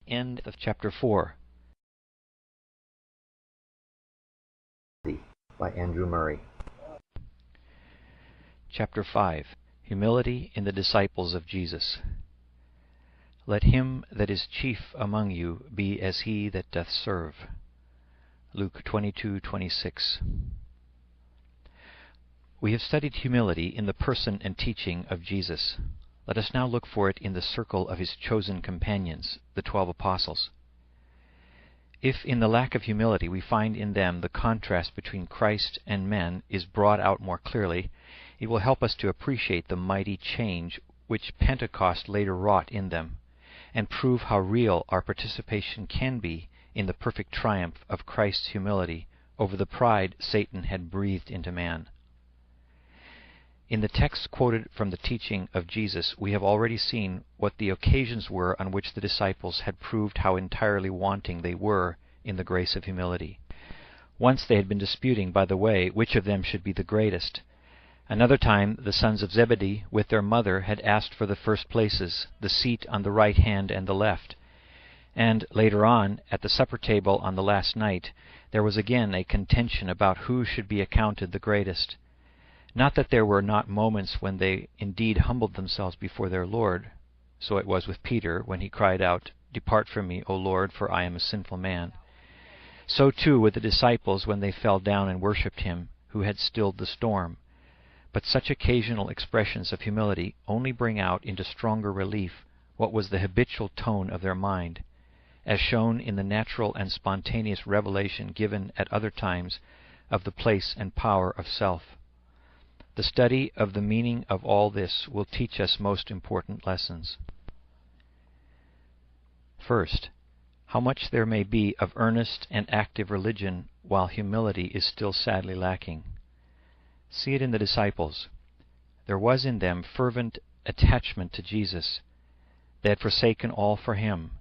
end of chapter 4. By Andrew Murray. Chapter 5. Humility in the disciples of Jesus. Let him that is chief among you be as he that doth serve. Luke 22:26. We have studied humility in the person and teaching of Jesus. Let us now look for it in the circle of his chosen companions, the 12 apostles. If in the lack of humility we find in them the contrast between Christ and men is brought out more clearly, it will help us to appreciate the mighty change which Pentecost later wrought in them, and prove how real our participation can be in the perfect triumph of Christ's humility over the pride Satan had breathed into man. In the text quoted from the teaching of Jesus, we have already seen what the occasions were on which the disciples had proved how entirely wanting they were in the grace of humility. Once they had been disputing by the way which of them should be the greatest. Another time the sons of Zebedee with their mother had asked for the first places, the seat on the right hand and the left. And later on, at the supper table on the last night, there was again a contention about who should be accounted the greatest. Not that there were not moments when they indeed humbled themselves before their Lord. So it was with Peter when he cried out, "Depart from me, O Lord, for I am a sinful man." So too with the disciples when they fell down and worshipped him who had stilled the storm. But such occasional expressions of humility only bring out into stronger relief what was the habitual tone of their mind, as shown in the natural and spontaneous revelation given at other times of the place and power of self. The study of the meaning of all this will teach us most important lessons. First, how much there may be of earnest and active religion while humility is still sadly lacking. See it in the disciples. There was in them fervent attachment to Jesus. They had forsaken all for him.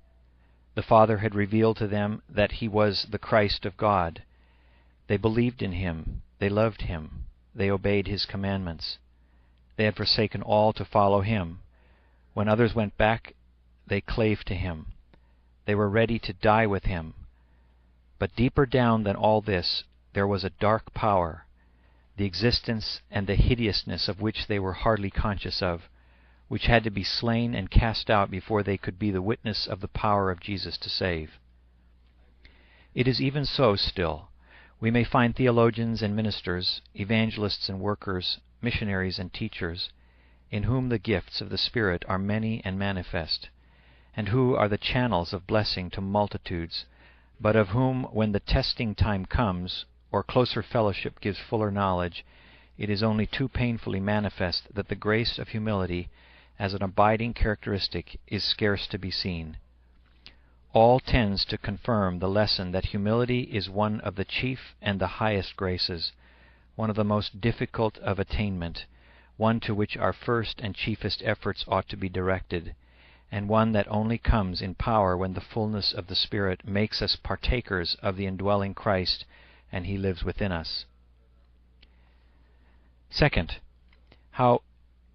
The Father had revealed to them that he was the Christ of God. They believed in him. They loved him. They obeyed his commandments. They had forsaken all to follow him. When others went back, they clave to him. They were ready to die with him. But deeper down than all this, there was a dark power, the existence and the hideousness of which they were hardly conscious of, which had to be slain and cast out before they could be the witness of the power of Jesus to save. It is even so still. We may find theologians and ministers, evangelists and workers, missionaries and teachers, in whom the gifts of the Spirit are many and manifest, and who are the channels of blessing to multitudes, but of whom, when the testing time comes, or closer fellowship gives fuller knowledge, it is only too painfully manifest that the grace of humility as an abiding characteristic is scarce to be seen. All tends to confirm the lesson that humility is one of the chief and the highest graces, one of the most difficult of attainment, one to which our first and chiefest efforts ought to be directed, and one that only comes in power when the fullness of the Spirit makes us partakers of the indwelling Christ, and he lives within us. Second, how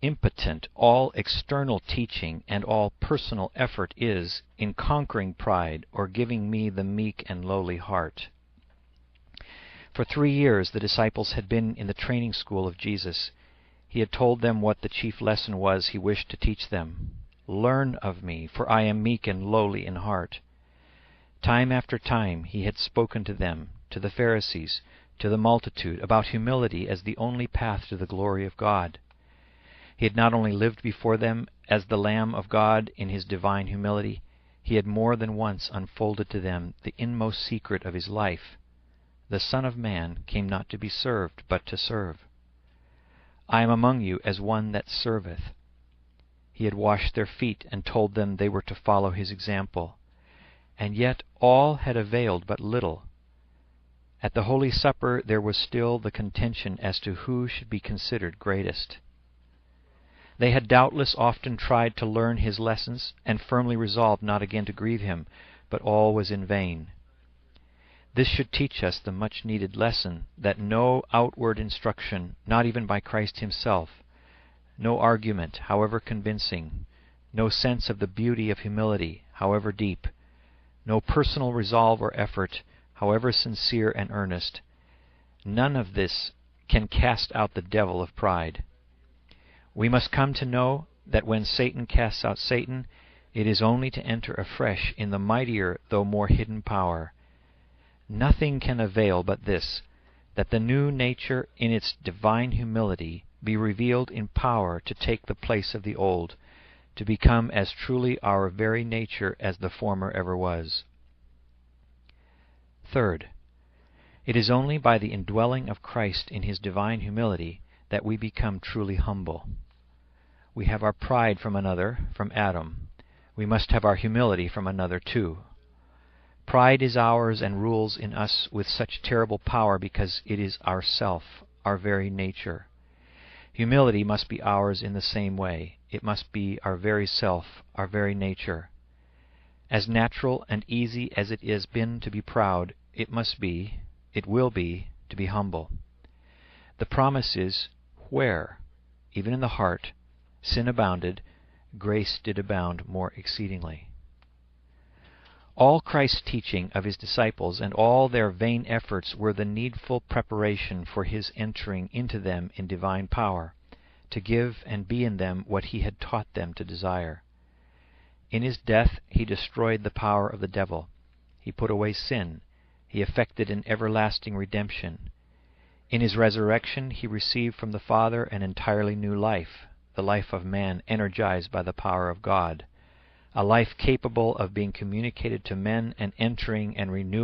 impotent all external teaching and all personal effort is in conquering pride or giving me the meek and lowly heart. For 3 years the disciples had been in the training school of Jesus. He had told them what the chief lesson was he wished to teach them. "Learn of me, for I am meek and lowly in heart." Time after time he had spoken to them, to the Pharisees, to the multitude, about humility as the only path to the glory of God. He had not only lived before them as the Lamb of God in his divine humility, he had more than once unfolded to them the inmost secret of his life. The Son of Man came not to be served, but to serve. "I am among you as one that serveth." He had washed their feet and told them they were to follow his example. And yet all had availed but little. At the Holy Supper there was still the contention as to who should be considered greatest. They had doubtless often tried to learn his lessons, and firmly resolved not again to grieve him, but all was in vain. This should teach us the much-needed lesson that no outward instruction, not even by Christ himself, no argument, however convincing, no sense of the beauty of humility, however deep, no personal resolve or effort, however sincere and earnest. None of this can cast out the devil of pride. We must come to know that when Satan casts out Satan, it is only to enter afresh in the mightier though more hidden power. Nothing can avail but this, that the new nature in its divine humility be revealed in power to take the place of the old, to become as truly our very nature as the former ever was. Third, it is only by the indwelling of Christ in his divine humility that we become truly humble. We have our pride from another, from Adam. We must have our humility from another too. Pride is ours and rules in us with such terrible power because it is our self, our very nature. Humility must be ours in the same way. It must be our very self, our very nature. As natural and easy as it has been to be proud, it will be, to be humble. The promise is, where, even in the heart, sin abounded, grace did abound more exceedingly. All Christ's teaching of his disciples and all their vain efforts were the needful preparation for his entering into them in divine power, to give and be in them what he had taught them to desire. In his death he destroyed the power of the devil. He put away sin. He effected an everlasting redemption. In his resurrection he received from the Father an entirely new life, the life of man energized by the power of God, a life capable of being communicated to men and entering and renewing